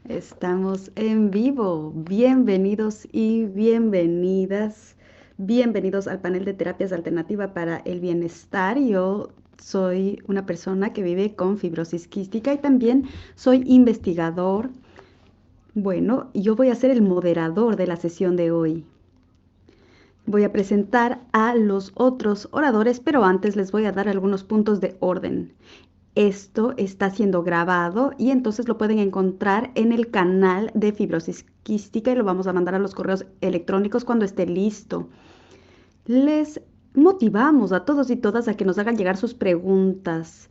Estamos en vivo. Bienvenidos y bienvenidas. Bienvenidos al panel de terapias alternativa para el bienestar. Yo soy una persona que vive con fibrosis quística y también soy investigador. Bueno, yo voy a ser el moderador de la sesión de hoy. Voy a presentar a los otros oradores, pero antes les voy a dar algunos puntos de orden. Esto está siendo grabado y entonces lo pueden encontrar en el canal de fibrosis quística y lo vamos a mandar a los correos electrónicos cuando esté listo. Les motivamos a todos y todas a que nos hagan llegar sus preguntas.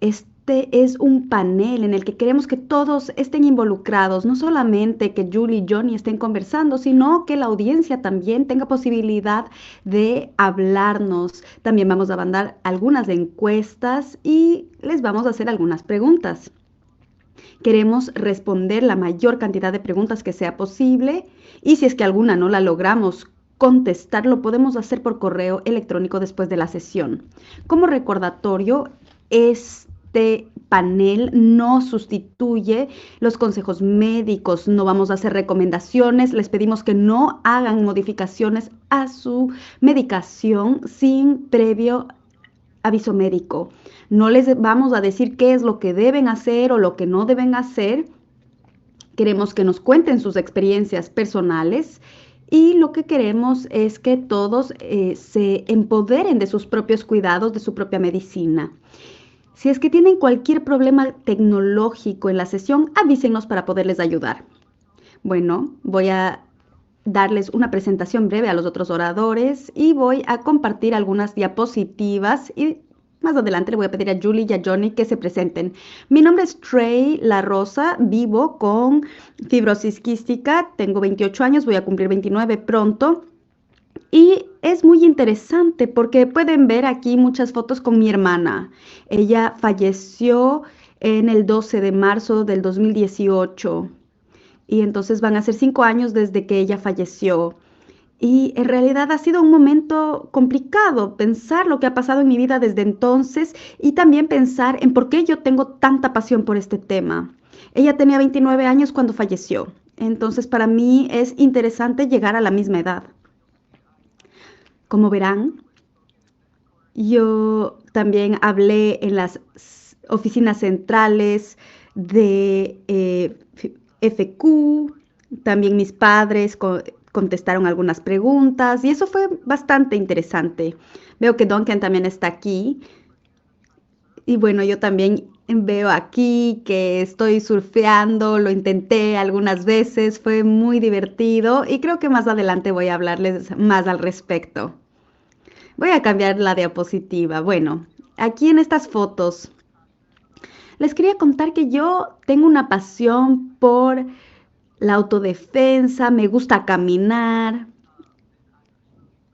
Este es un panel en el que queremos que todos estén involucrados, no solamente que Julie y Johnny estén conversando, sino que la audiencia también tenga posibilidad de hablarnos. También vamos a mandar algunas encuestas y les vamos a hacer algunas preguntas. Queremos responder la mayor cantidad de preguntas que sea posible y si es que alguna no la logramos contestar, lo podemos hacer por correo electrónico después de la sesión. Como recordatorio, este panel no sustituye los consejos médicos, no vamos a hacer recomendaciones, les pedimos que no hagan modificaciones a su medicación sin previo aviso médico. No les vamos a decir qué es lo que deben hacer o lo que no deben hacer. Queremos que nos cuenten sus experiencias personales y lo que queremos es que todos se empoderen de sus propios cuidados, de su propia medicina. Si es que tienen cualquier problema tecnológico en la sesión, avísenos para poderles ayudar. Bueno, voy a darles una presentación breve a los otros oradores y voy a compartir algunas diapositivas y más adelante le voy a pedir a Julie y a Johnny que se presenten. Mi nombre es Trey La Rosa, vivo con fibrosis quística, tengo 28 años, voy a cumplir 29 pronto. Y es muy interesante porque pueden ver aquí muchas fotos con mi hermana. Ella falleció en el 12 de marzo del 2018 y entonces van a ser 5 años desde que ella falleció. Y en realidad ha sido un momento complicado pensar lo que ha pasado en mi vida desde entonces y también pensar en por qué yo tengo tanta pasión por este tema. Ella tenía 29 años cuando falleció, entonces para mí es interesante llegar a la misma edad. Como verán, yo también hablé en las oficinas centrales de FQ, también mis padres contestaron algunas preguntas y eso fue bastante interesante. Veo que Duncan también está aquí y bueno, yo también veo aquí que estoy surfeando, lo intenté algunas veces, fue muy divertido y creo que más adelante voy a hablarles más al respecto. Voy a cambiar la diapositiva. Bueno, aquí en estas fotos les quería contar que yo tengo una pasión por la autodefensa, me gusta caminar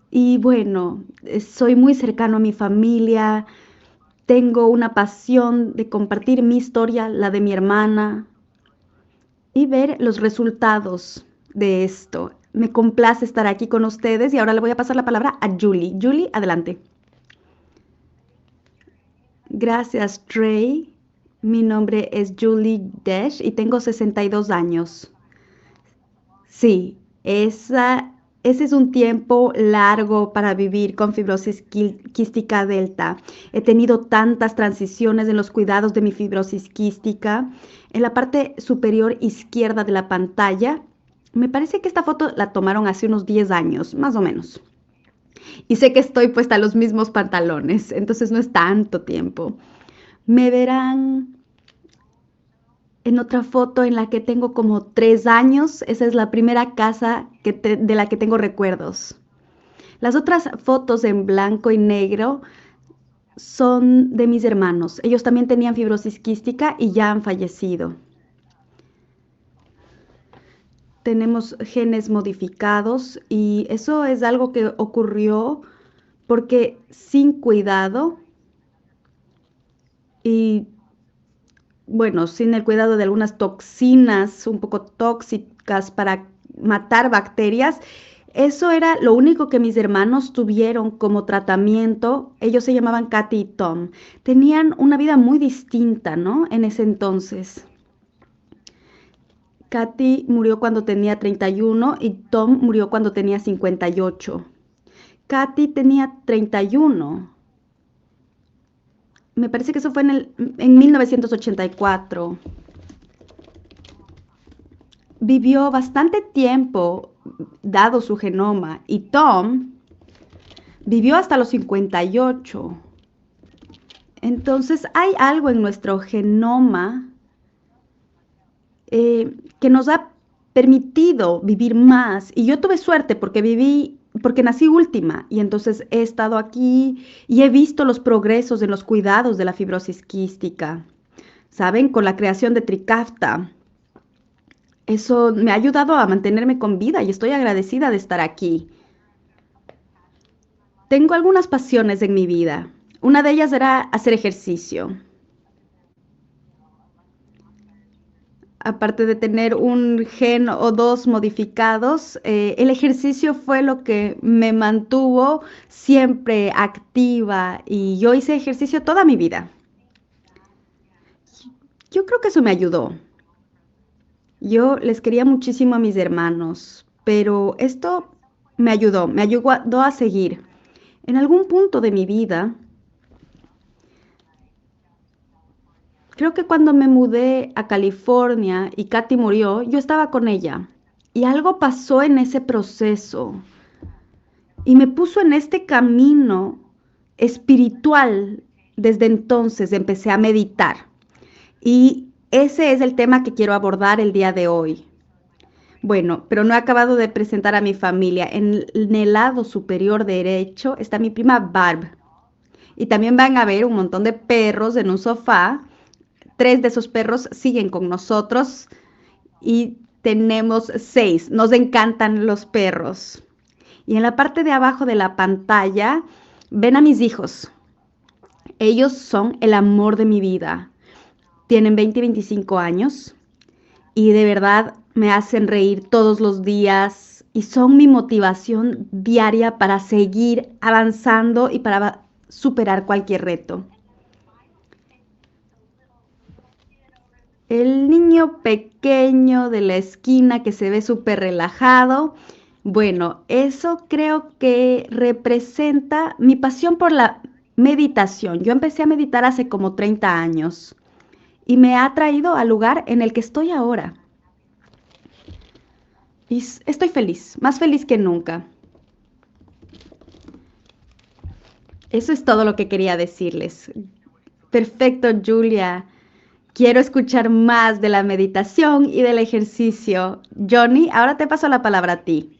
y bueno, soy muy cercano a mi familia, tengo una pasión de compartir mi historia, la de mi hermana y ver los resultados de esto. Me complace estar aquí con ustedes y ahora le voy a pasar la palabra a Julie. Julie, adelante. Gracias, Trey. Mi nombre es Julie Desch y tengo 62 años. Sí, ese es un tiempo largo para vivir con fibrosis quística delta. He tenido tantas transiciones en los cuidados de mi fibrosis quística. En la parte superior izquierda de la pantalla, me parece que esta foto la tomaron hace unos 10 años, más o menos. Y sé que estoy puesta los mismos pantalones, entonces no es tanto tiempo. Me verán en otra foto en la que tengo como 3 años. Esa es la primera casa de la que tengo recuerdos. Las otras fotos en blanco y negro son de mis hermanos. Ellos también tenían fibrosis quística y ya han fallecido. Tenemos genes modificados y eso es algo que ocurrió porque sin cuidado y bueno, sin el cuidado de algunas toxinas un poco tóxicas para matar bacterias, eso era lo único que mis hermanos tuvieron como tratamiento. Ellos se llamaban Katy y Tom. Tenían una vida muy distinta, ¿no? En ese entonces. Katy murió cuando tenía 31 y Tom murió cuando tenía 58. Katy tenía 31. Me parece que eso fue en 1984. Vivió bastante tiempo dado su genoma y Tom vivió hasta los 58. Entonces hay algo en nuestro genoma que nos ha permitido vivir más. Y yo tuve suerte porque nací última y entonces he estado aquí y he visto los progresos en los cuidados de la fibrosis quística, ¿saben? Con la creación de Trikafta. Eso me ha ayudado a mantenerme con vida y estoy agradecida de estar aquí. Tengo algunas pasiones en mi vida. Una de ellas era hacer ejercicio. Aparte de tener un gen o dos modificados, el ejercicio fue lo que me mantuvo siempre activa y yo hice ejercicio toda mi vida. Yo creo que eso me ayudó. Yo les quería muchísimo a mis hermanos, pero esto me ayudó a seguir. En algún punto de mi vida, creo que cuando me mudé a California y Katy murió, yo estaba con ella. Y algo pasó en ese proceso y me puso en este camino espiritual. Desde entonces empecé a meditar y ese es el tema que quiero abordar el día de hoy. Bueno, pero no he acabado de presentar a mi familia. En el lado superior derecho está mi prima Barb. Y también van a ver un montón de perros en un sofá. Tres de esos perros siguen con nosotros y tenemos seis. Nos encantan los perros. Y en la parte de abajo de la pantalla ven a mis hijos. Ellos son el amor de mi vida. Tienen 20 y 25 años y de verdad me hacen reír todos los días y son mi motivación diaria para seguir avanzando y para superar cualquier reto. El niño pequeño de la esquina que se ve súper relajado, bueno, eso creo que representa mi pasión por la meditación. Yo empecé a meditar hace como 30 años y me ha traído al lugar en el que estoy ahora. Y estoy feliz, más feliz que nunca. Eso es todo lo que quería decirles. Perfecto, Julia. Quiero escuchar más de la meditación y del ejercicio. Johnny, ahora te paso la palabra a ti.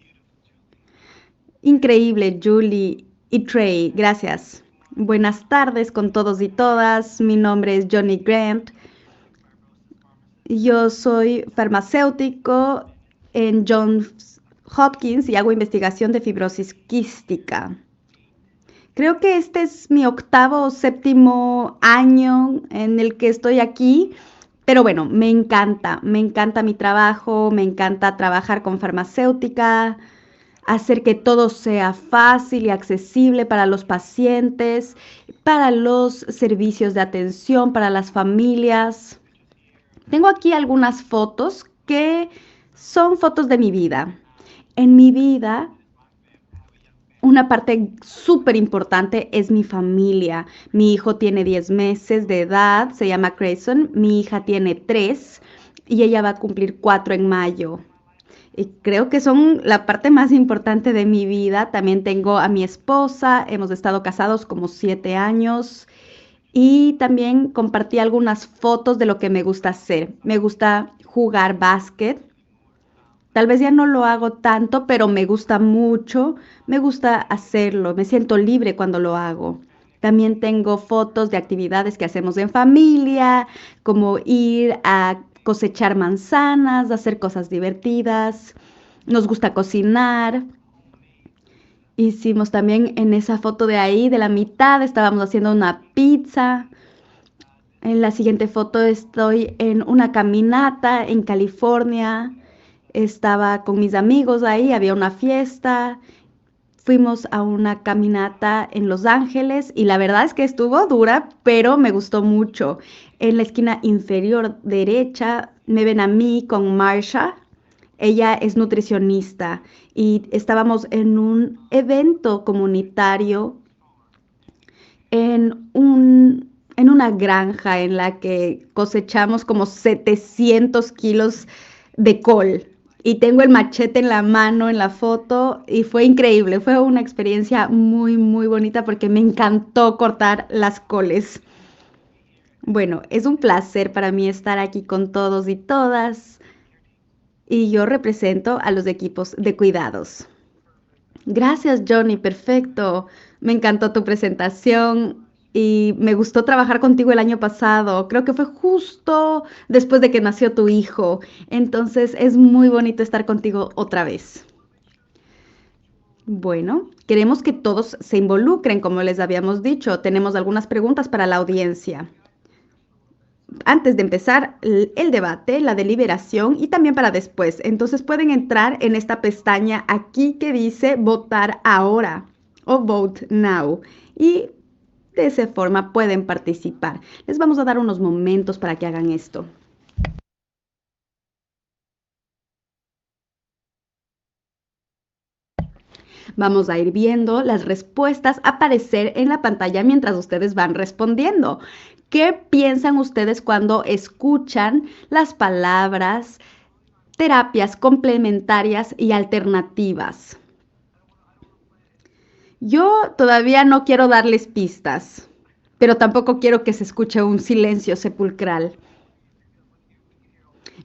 Increíble, Julie y Trey. Gracias. Buenas tardes con todos y todas. Mi nombre es Johnny Grant. Yo soy farmacéutico en Johns Hopkins y hago investigación de fibrosis quística. Creo que este es mi octavo o séptimo año en el que estoy aquí, pero bueno, me encanta mi trabajo, me encanta trabajar con farmacéutica, hacer que todo sea fácil y accesible para los pacientes, para los servicios de atención, para las familias. Tengo aquí algunas fotos que son fotos de mi vida. En mi vida, una parte súper importante es mi familia. Mi hijo tiene 10 meses de edad, se llama Grayson. Mi hija tiene 3 y ella va a cumplir 4 en mayo. Y creo que son la parte más importante de mi vida. También tengo a mi esposa, hemos estado casados como 7 años y también compartí algunas fotos de lo que me gusta hacer. Me gusta jugar básquet. Tal vez ya no lo hago tanto, pero me gusta mucho, me gusta hacerlo, me siento libre cuando lo hago. También tengo fotos de actividades que hacemos en familia, como ir a cosechar manzanas, hacer cosas divertidas. Nos gusta cocinar. Hicimos también en esa foto de ahí, de la mitad, estábamos haciendo una pizza. En la siguiente foto estoy en una caminata en California. Estaba con mis amigos ahí, había una fiesta. Fuimos a una caminata en Los Ángeles y la verdad es que estuvo dura, pero me gustó mucho. En la esquina inferior derecha me ven a mí con Marsha. Ella es nutricionista y estábamos en un evento comunitario en una granja en la que cosechamos como 700 kilos de col. Y tengo el machete en la mano en la foto y fue increíble, fue una experiencia muy, muy bonita porque me encantó cortar las coles. Bueno, es un placer para mí estar aquí con todos y todas y yo represento a los equipos de cuidados. Gracias, Johnny, perfecto. Me encantó tu presentación y me gustó trabajar contigo el año pasado. Creo que fue justo después de que nació tu hijo. Entonces es muy bonito estar contigo otra vez. Bueno, queremos que todos se involucren, como les habíamos dicho. Tenemos algunas preguntas para la audiencia. Antes de empezar el debate, la deliberación y también para después. Entonces pueden entrar en esta pestaña aquí que dice votar ahora o vote now y de esa forma pueden participar. Les vamos a dar unos momentos para que hagan esto. Vamos a ir viendo las respuestas aparecer en la pantalla mientras ustedes van respondiendo. ¿Qué piensan ustedes cuando escuchan las palabras terapias complementarias y alternativas? Yo todavía no quiero darles pistas, pero tampoco quiero que se escuche un silencio sepulcral.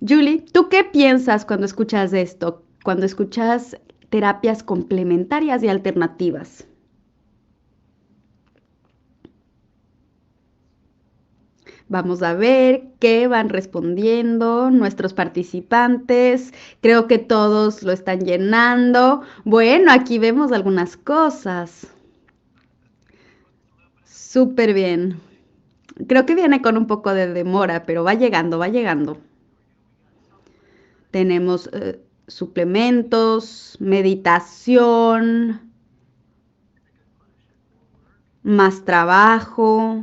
Julie, ¿tú qué piensas cuando escuchas esto? Cuando escuchas terapias complementarias y alternativas. Vamos a ver qué van respondiendo nuestros participantes. Creo que todos lo están llenando. Bueno, aquí vemos algunas cosas. Súper bien. Creo que viene con un poco de demora, pero va llegando, va llegando. Tenemos suplementos, meditación, más trabajo.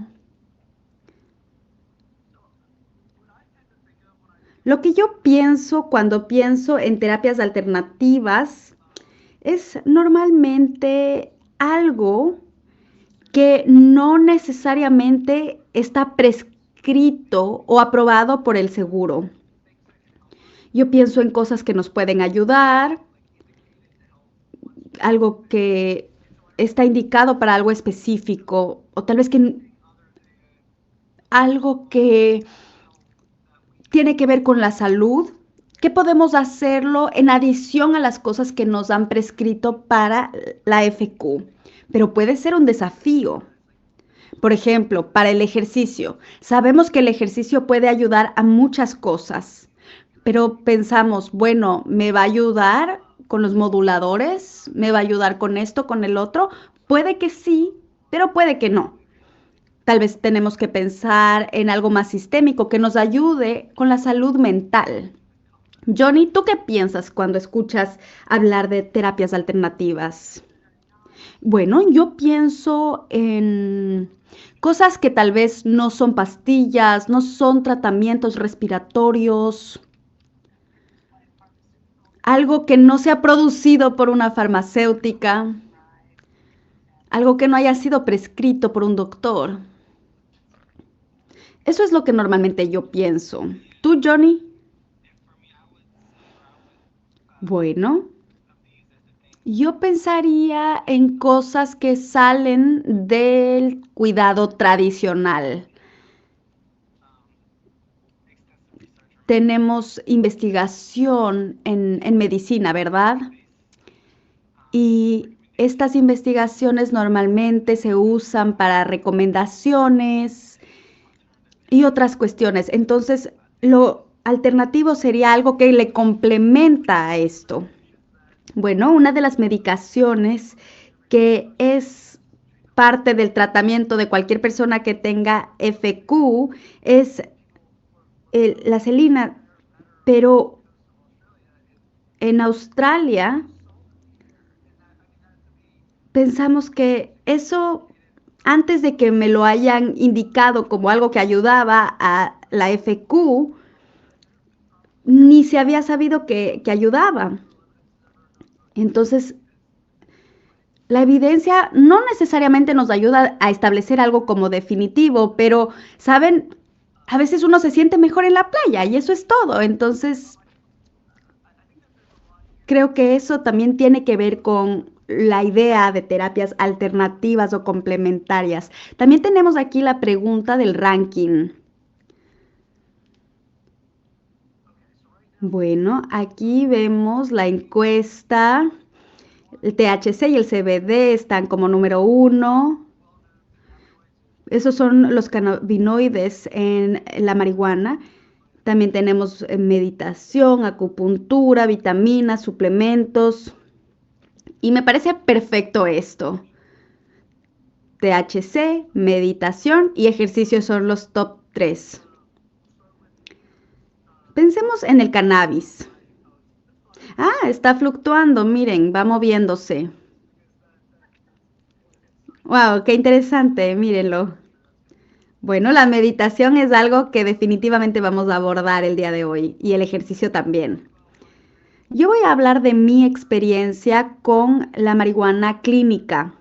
Lo que yo pienso cuando pienso en terapias alternativas es normalmente algo que no necesariamente está prescrito o aprobado por el seguro. Yo pienso en cosas que nos pueden ayudar, algo que está indicado para algo específico, o tal vez que algo que tiene que ver con la salud, que podemos hacerlo en adición a las cosas que nos han prescrito para la FQ. Pero puede ser un desafío. Por ejemplo, para el ejercicio. Sabemos que el ejercicio puede ayudar a muchas cosas, pero pensamos, bueno, ¿me va a ayudar con los moduladores? ¿Me va a ayudar con esto, con el otro? Puede que sí, pero puede que no. Tal vez tenemos que pensar en algo más sistémico que nos ayude con la salud mental. Johnny, ¿tú qué piensas cuando escuchas hablar de terapias alternativas? Bueno, yo pienso en cosas que tal vez no son pastillas, no son tratamientos respiratorios, algo que no se ha producido por una farmacéutica, algo que no haya sido prescrito por un doctor. Eso es lo que normalmente yo pienso. ¿Tú, Johnny? Bueno, yo pensaría en cosas que salen del cuidado tradicional. Tenemos investigación en medicina, ¿verdad? Y estas investigaciones normalmente se usan para recomendaciones y otras cuestiones. Entonces, lo alternativo sería algo que le complementa a esto. Bueno, una de las medicaciones que es parte del tratamiento de cualquier persona que tenga FQ es la celina, pero en Australia pensamos que eso antes de que me lo hayan indicado como algo que ayudaba a la FQ, ni se había sabido que ayudaba. Entonces, la evidencia no necesariamente nos ayuda a establecer algo como definitivo, pero, ¿saben? A veces uno se siente mejor en la playa y eso es todo. Entonces, creo que eso también tiene que ver con la idea de terapias alternativas o complementarias. También tenemos aquí la pregunta del ranking. Bueno, aquí vemos la encuesta. El THC y el CBD están como número uno. Esos son los cannabinoides en la marihuana. También tenemos meditación, acupuntura, vitaminas, suplementos. Y me parece perfecto esto. THC, meditación y ejercicio son los top 3. Pensemos en el cannabis. Ah, está fluctuando, miren, va moviéndose. Wow, qué interesante, mírenlo. Bueno, la meditación es algo que definitivamente vamos a abordar el día de hoy y el ejercicio también. Yo voy a hablar de mi experiencia con la marihuana clínica.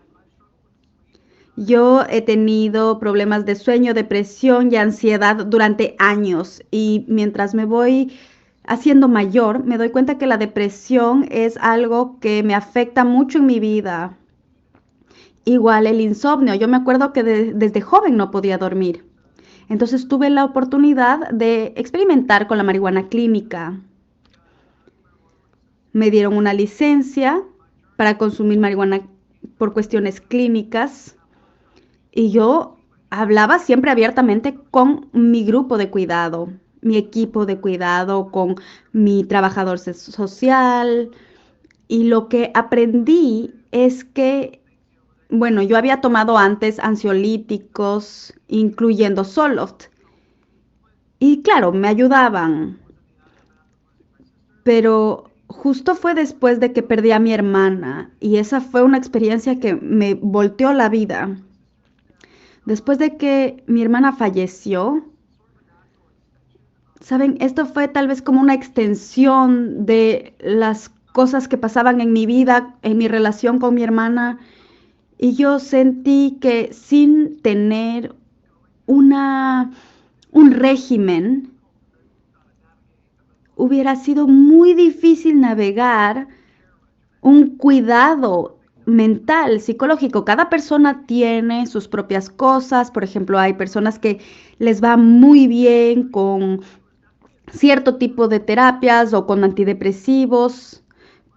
Yo he tenido problemas de sueño, depresión y ansiedad durante años y mientras me voy haciendo mayor, me doy cuenta que la depresión es algo que me afecta mucho en mi vida. Igual el insomnio, yo me acuerdo que desde joven no podía dormir. Entonces tuve la oportunidad de experimentar con la marihuana clínica. Me dieron una licencia para consumir marihuana por cuestiones clínicas y yo hablaba siempre abiertamente con mi grupo de cuidado, mi equipo de cuidado, con mi trabajador social. Y lo que aprendí es que, bueno, yo había tomado antes ansiolíticos, incluyendo Zoloft. Y claro, me ayudaban, pero justo fue después de que perdí a mi hermana y esa fue una experiencia que me volteó la vida. Después de que mi hermana falleció, saben, esto fue tal vez como una extensión de las cosas que pasaban en mi vida, en mi relación con mi hermana, y yo sentí que sin tener una, un régimen, hubiera sido muy difícil navegar un cuidado mental, psicológico. Cada persona tiene sus propias cosas. Por ejemplo, hay personas que les va muy bien con cierto tipo de terapias o con antidepresivos,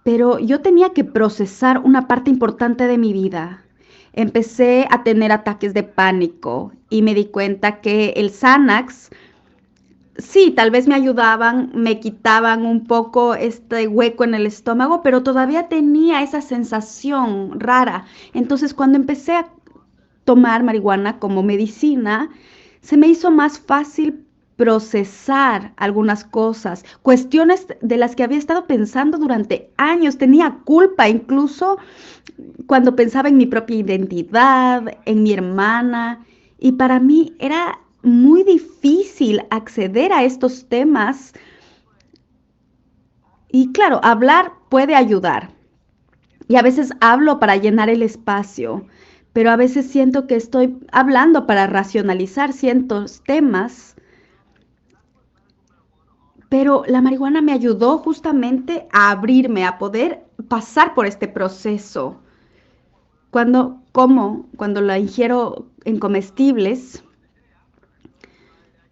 pero yo tenía que procesar una parte importante de mi vida. Empecé a tener ataques de pánico y me di cuenta que el Xanax, sí, tal vez me ayudaban, me quitaban un poco este hueco en el estómago, pero todavía tenía esa sensación rara. Entonces, cuando empecé a tomar marihuana como medicina, se me hizo más fácil procesar algunas cosas, cuestiones de las que había estado pensando durante años. Tenía culpa incluso cuando pensaba en mi propia identidad, en mi hermana, y para mí era muy difícil acceder a estos temas. Y claro, hablar puede ayudar. Y a veces hablo para llenar el espacio, pero a veces siento que estoy hablando para racionalizar ciertos temas. Pero la marihuana me ayudó justamente a abrirme, a poder pasar por este proceso. Cuando la ingiero en comestibles,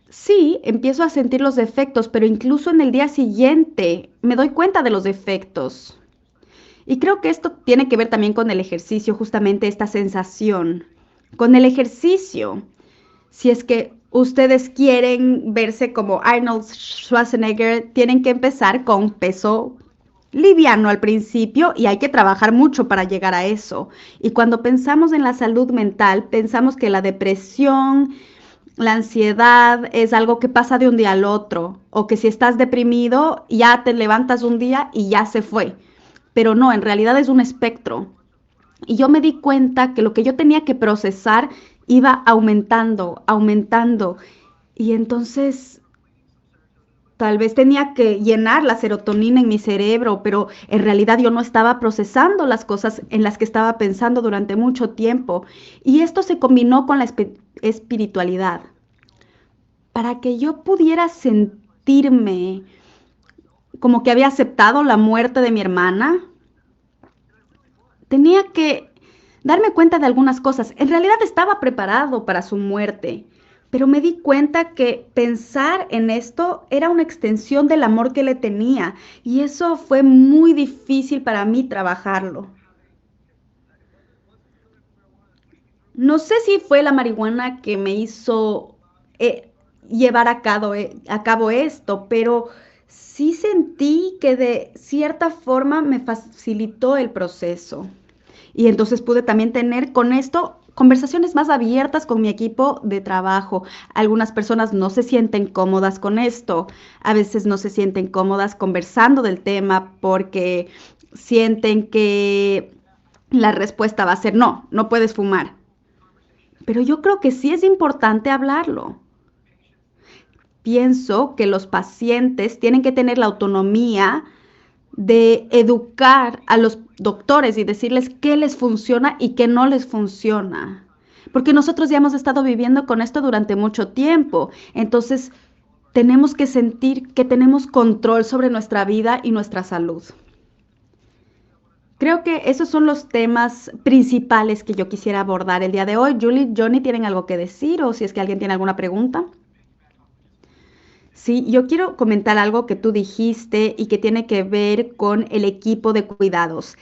sí, empiezo a sentir los efectos, pero incluso en el día siguiente me doy cuenta de los efectos. Y creo que esto tiene que ver también con el ejercicio, justamente esta sensación. Con el ejercicio, si es que ustedes quieren verse como Arnold Schwarzenegger, tienen que empezar con peso liviano al principio y hay que trabajar mucho para llegar a eso. Y cuando pensamos en la salud mental, pensamos que la depresión, la ansiedad es algo que pasa de un día al otro, o que si estás deprimido, ya te levantas un día y ya se fue. Pero no, en realidad es un espectro. Y yo me di cuenta que lo que yo tenía que procesar iba aumentando, aumentando. Y entonces tal vez tenía que llenar la serotonina en mi cerebro, pero en realidad yo no estaba procesando las cosas en las que estaba pensando durante mucho tiempo. Y esto se combinó con la espiritualidad. Para que yo pudiera sentirme como que había aceptado la muerte de mi hermana, tenía que darme cuenta de algunas cosas. En realidad estaba preparado para su muerte, pero me di cuenta que pensar en esto era una extensión del amor que le tenía y eso fue muy difícil para mí trabajarlo. No sé si fue la marihuana que me hizo llevar a cabo esto, pero sí sentí que de cierta forma me facilitó el proceso. Y entonces pude también tener con esto conversaciones más abiertas con mi equipo de trabajo. Algunas personas no se sienten cómodas con esto, a veces no se sienten cómodas conversando del tema porque sienten que la respuesta va a ser no, no puedes fumar. Pero yo creo que sí es importante hablarlo. Pienso que los pacientes tienen que tener la autonomía de educar a los doctores y decirles qué les funciona y qué no les funciona. Porque nosotros ya hemos estado viviendo con esto durante mucho tiempo. Entonces, tenemos que sentir que tenemos control sobre nuestra vida y nuestra salud. Creo que esos son los temas principales que yo quisiera abordar el día de hoy. Julie, Johnny, ¿tienen algo que decir o si es que alguien tiene alguna pregunta? Sí, yo quiero comentar algo que tú dijiste y que tiene que ver con el equipo de cuidados.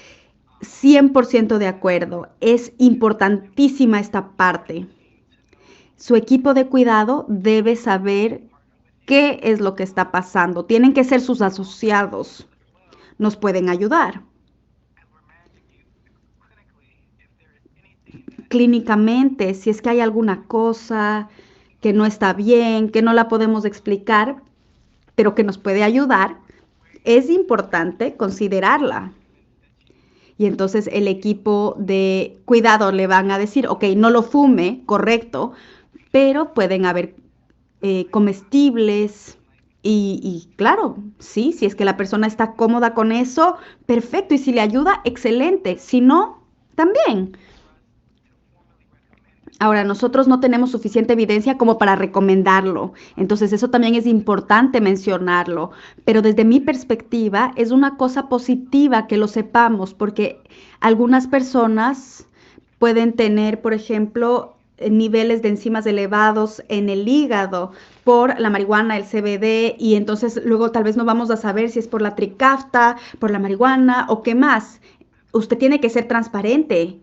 100% de acuerdo, es importantísima esta parte. Su equipo de cuidado debe saber qué es lo que está pasando. Tienen que ser sus asociados. Nos pueden ayudar. Clínicamente, si es que hay alguna cosa que no está bien, que no la podemos explicar, pero que nos puede ayudar, es importante considerarla. Y entonces el equipo de cuidado le van a decir, ok, no lo fume, correcto, pero pueden haber comestibles y claro, sí, si es que la persona está cómoda con eso, perfecto. Y si le ayuda, excelente. Si no, también. Ahora, nosotros no tenemos suficiente evidencia como para recomendarlo, entonces eso también es importante mencionarlo, pero desde mi perspectiva es una cosa positiva que lo sepamos, porque algunas personas pueden tener, por ejemplo, niveles de enzimas elevados en el hígado por la marihuana, el CBD, y entonces luego tal vez no vamos a saber si es por la tricafta, por la marihuana o qué más. Usted tiene que ser transparente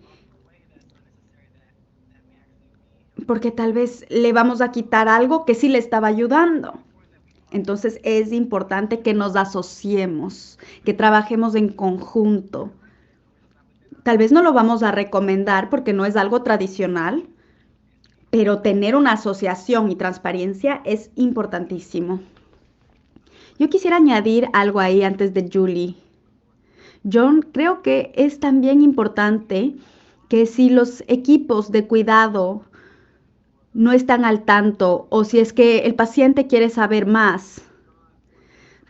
porque tal vez le vamos a quitar algo que sí le estaba ayudando. Entonces es importante que nos asociemos, que trabajemos en conjunto. Tal vez no lo vamos a recomendar porque no es algo tradicional, pero tener una asociación y transparencia es importantísimo. Yo quisiera añadir algo ahí antes de Julie. John, creo que es también importante que si los equipos de cuidado no están al tanto o si es que el paciente quiere saber más.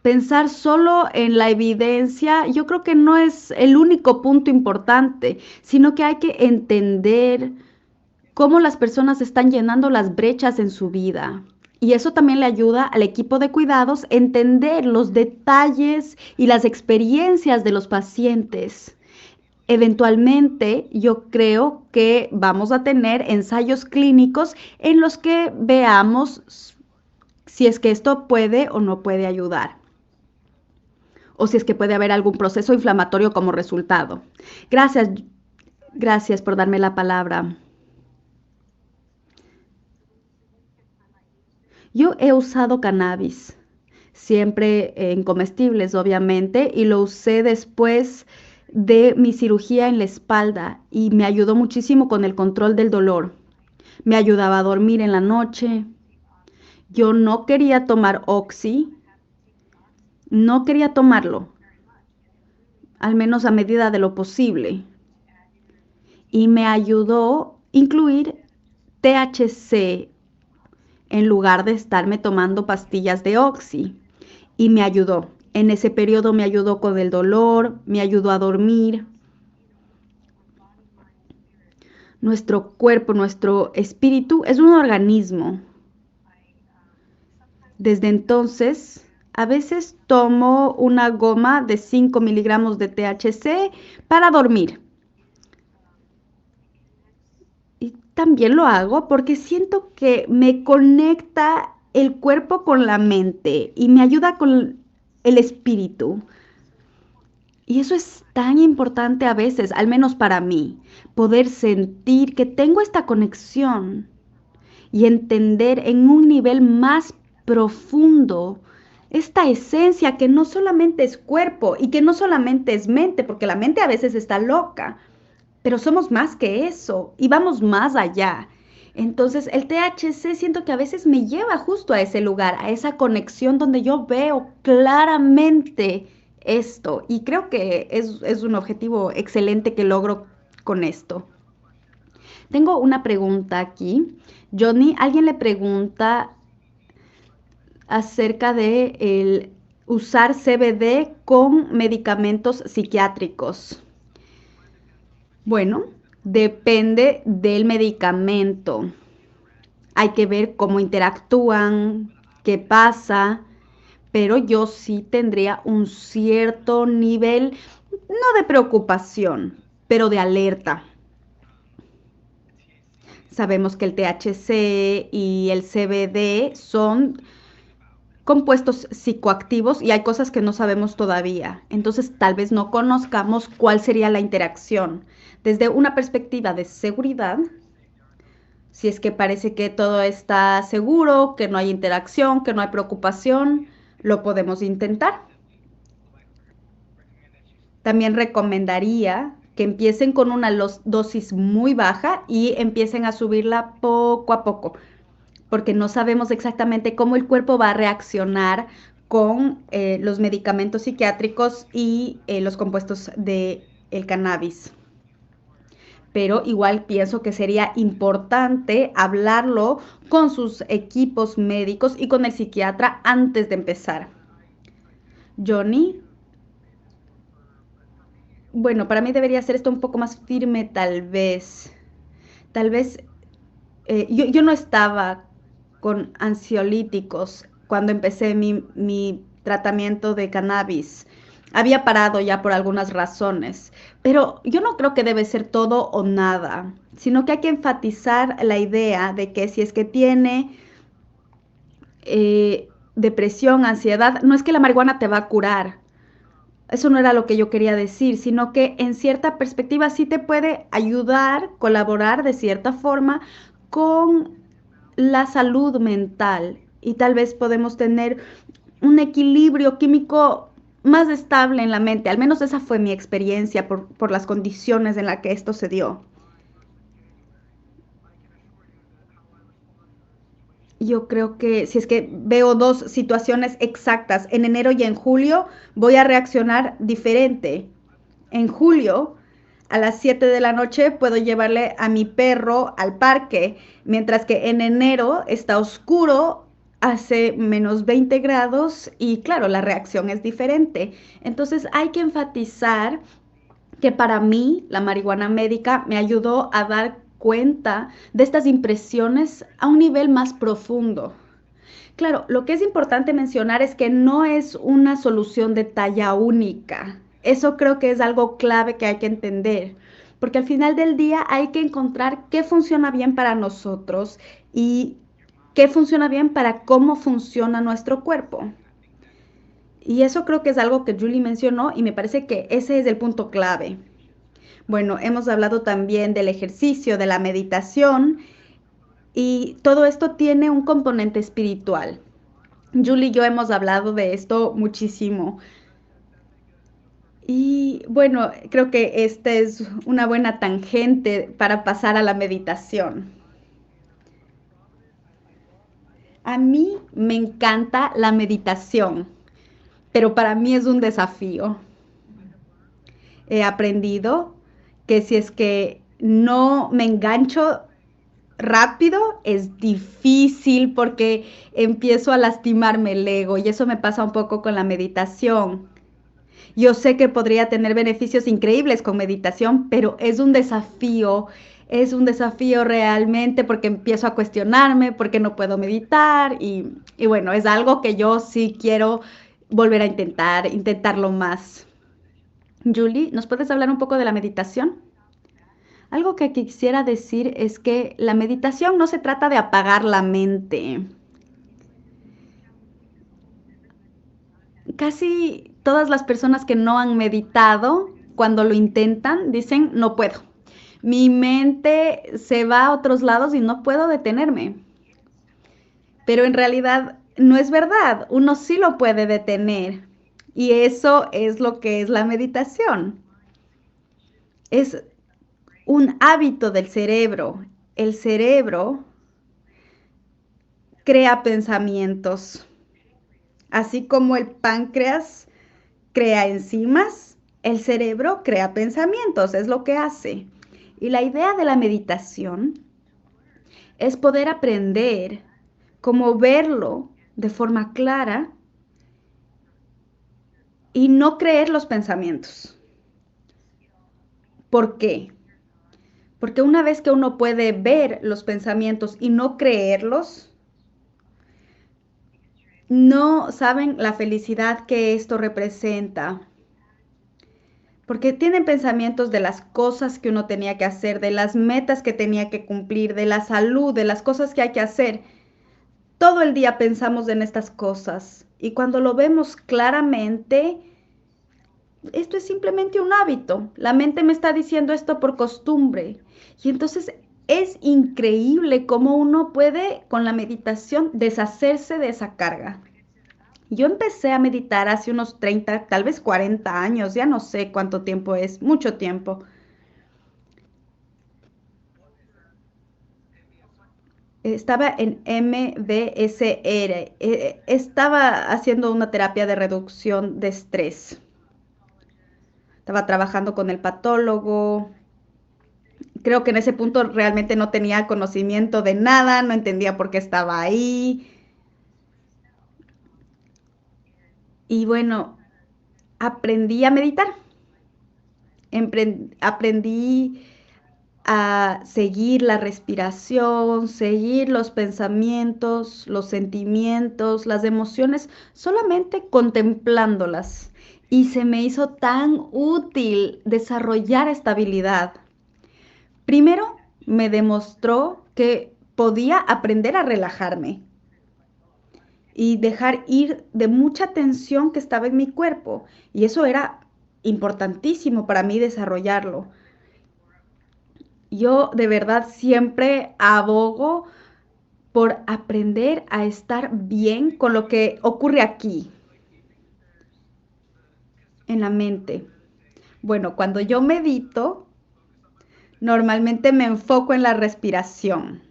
Pensar solo en la evidencia, yo creo que no es el único punto importante, sino que hay que entender cómo las personas están llenando las brechas en su vida. Y eso también le ayuda al equipo de cuidados a entender los detalles y las experiencias de los pacientes. Eventualmente, yo creo que vamos a tener ensayos clínicos en los que veamos si es que esto puede o no puede ayudar, o si es que puede haber algún proceso inflamatorio como resultado. Gracias, gracias por darme la palabra. Yo he usado cannabis, siempre en comestibles, obviamente, y lo usé después de mi cirugía en la espalda y me ayudó muchísimo con el control del dolor. Me ayudaba a dormir en la noche. Yo no quería tomar Oxy, no quería tomarlo, al menos a medida de lo posible. y me ayudó incluir THC en lugar de estarme tomando pastillas de Oxy. Y me ayudó. En ese periodo me ayudó con el dolor, me ayudó a dormir. Nuestro cuerpo, nuestro espíritu es un organismo. Desde entonces, a veces tomo una goma de 5 miligramos de THC para dormir. Y también lo hago porque siento que me conecta el cuerpo con la mente y me ayuda con el espíritu. Y eso es tan importante a veces, al menos para mí, poder sentir que tengo esta conexión y entender en un nivel más profundo esta esencia que no solamente es cuerpo y que no solamente es mente, porque la mente a veces está loca, pero somos más que eso y vamos más allá. Entonces el THC siento que a veces me lleva justo a ese lugar, a esa conexión donde yo veo claramente esto y creo que es un objetivo excelente que logro con esto. Tengo una pregunta aquí. Johnny, alguien le pregunta acerca de el usar CBD con medicamentos psiquiátricos. Bueno, depende del medicamento. Hay que ver cómo interactúan, qué pasa, pero yo sí tendría un cierto nivel, no de preocupación, pero de alerta. Sabemos que el THC y el CBD son compuestos psicoactivos y hay cosas que no sabemos todavía. Entonces, tal vez no conozcamos cuál sería la interacción. Desde una perspectiva de seguridad, si es que parece que todo está seguro, que no hay interacción, que no hay preocupación, lo podemos intentar. También recomendaría que empiecen con una dosis muy baja y empiecen a subirla poco a poco, porque no sabemos exactamente cómo el cuerpo va a reaccionar con los medicamentos psiquiátricos y los compuestos del cannabis. Pero igual pienso que sería importante hablarlo con sus equipos médicos y con el psiquiatra antes de empezar. Johnny, bueno, para mí debería ser esto un poco más firme tal vez. Tal vez yo no estaba con ansiolíticos cuando empecé mi tratamiento de cannabis. Había parado ya por algunas razones, pero yo no creo que debe ser todo o nada, sino que hay que enfatizar la idea de que si es que tiene depresión, ansiedad, no es que la marihuana te va a curar. Eso no era lo que yo quería decir, sino que en cierta perspectiva sí te puede ayudar, colaborar de cierta forma con la salud mental y tal vez podemos tener un equilibrio químico más estable en la mente. Al menos esa fue mi experiencia por las condiciones en las que esto se dio. Yo creo que si es que veo dos situaciones exactas, en enero y en julio, voy a reaccionar diferente. En julio, a las 7 de la noche, puedo llevarle a mi perro al parque, mientras que en enero está oscuro, hace -20 grados y claro, la reacción es diferente. Entonces hay que enfatizar que para mí la marihuana médica me ayudó a dar cuenta de estas impresiones a un nivel más profundo. Claro, lo que es importante mencionar es que no es una solución de talla única. Eso creo que es algo clave que hay que entender, porque al final del día hay que encontrar qué funciona bien para nosotros y qué funciona bien para cómo funciona nuestro cuerpo. Y eso creo que es algo que Julie mencionó y me parece que ese es el punto clave. Bueno, hemos hablado también del ejercicio, de la meditación y todo esto tiene un componente espiritual. Julie y yo hemos hablado de esto muchísimo. Y bueno, creo que esta es una buena tangente para pasar a la meditación. A mí me encanta la meditación, pero para mí es un desafío. He aprendido que si es que no me engancho rápido, es difícil porque empiezo a lastimarme el ego y eso me pasa un poco con la meditación. Yo sé que podría tener beneficios increíbles con meditación, pero es un desafío realmente porque empiezo a cuestionarme, porque no puedo meditar y bueno, es algo que yo sí quiero volver a intentar, intentarlo más. Julie, ¿nos puedes hablar un poco de la meditación? Algo que quisiera decir es que la meditación no se trata de apagar la mente. Casi todas las personas que no han meditado, cuando lo intentan, dicen, no puedo. Mi mente se va a otros lados y no puedo detenerme. Pero en realidad no es verdad. Uno sí lo puede detener. Y eso es lo que es la meditación. Es un hábito del cerebro. El cerebro crea pensamientos. Así como el páncreas crea enzimas, el cerebro crea pensamientos, es lo que hace. Y la idea de la meditación es poder aprender cómo verlo de forma clara y no creer los pensamientos. ¿Por qué? Porque una vez que uno puede ver los pensamientos y no creerlos, no saben la felicidad que esto representa. Porque tienen pensamientos de las cosas que uno tenía que hacer, de las metas que tenía que cumplir, de la salud, de las cosas que hay que hacer. Todo el día pensamos en estas cosas y cuando lo vemos claramente, esto es simplemente un hábito. La mente me está diciendo esto por costumbre. Y entonces es increíble cómo uno puede con la meditación deshacerse de esa carga. Yo empecé a meditar hace unos 30, tal vez 40 años, ya no sé cuánto tiempo es, mucho tiempo. Estaba en MBSR, estaba haciendo una terapia de reducción de estrés. Estaba trabajando con el patólogo. Creo que en ese punto realmente no tenía conocimiento de nada, no entendía por qué estaba ahí. Y bueno, aprendí a meditar. Aprendí a seguir la respiración, seguir los pensamientos, los sentimientos, las emociones, solamente contemplándolas. Y se me hizo tan útil desarrollar estabilidad. Primero, me demostró que podía aprender a relajarme y dejar ir de mucha tensión que estaba en mi cuerpo. Y eso era importantísimo para mí desarrollarlo. Yo de verdad siempre abogo por aprender a estar bien con lo que ocurre aquí, en la mente. Bueno, cuando yo medito, normalmente me enfoco en la respiración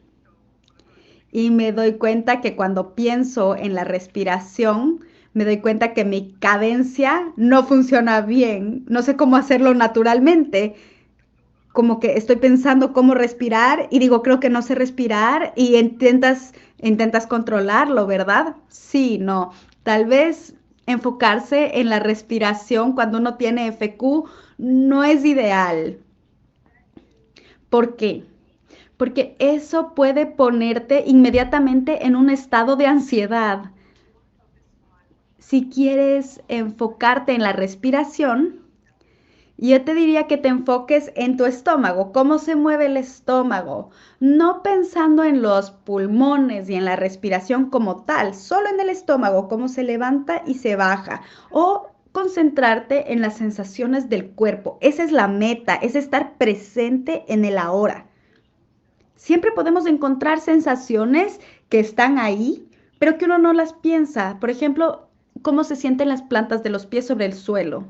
y me doy cuenta que cuando pienso en la respiración, me doy cuenta que mi cadencia no funciona bien, no sé cómo hacerlo naturalmente. Como que estoy pensando cómo respirar y digo, creo que no sé respirar y intentas controlarlo, ¿verdad? Sí, no. Tal vez enfocarse en la respiración cuando uno tiene FQ no es ideal. ¿Por qué? Porque eso puede ponerte inmediatamente en un estado de ansiedad. Si quieres enfocarte en la respiración, yo te diría que te enfoques en tu estómago, cómo se mueve el estómago, no pensando en los pulmones y en la respiración como tal, solo en el estómago, cómo se levanta y se baja, o concentrarte en las sensaciones del cuerpo. Esa es la meta, es estar presente en el ahora. Siempre podemos encontrar sensaciones que están ahí, pero que uno no las piensa. Por ejemplo, cómo se sienten las plantas de los pies sobre el suelo.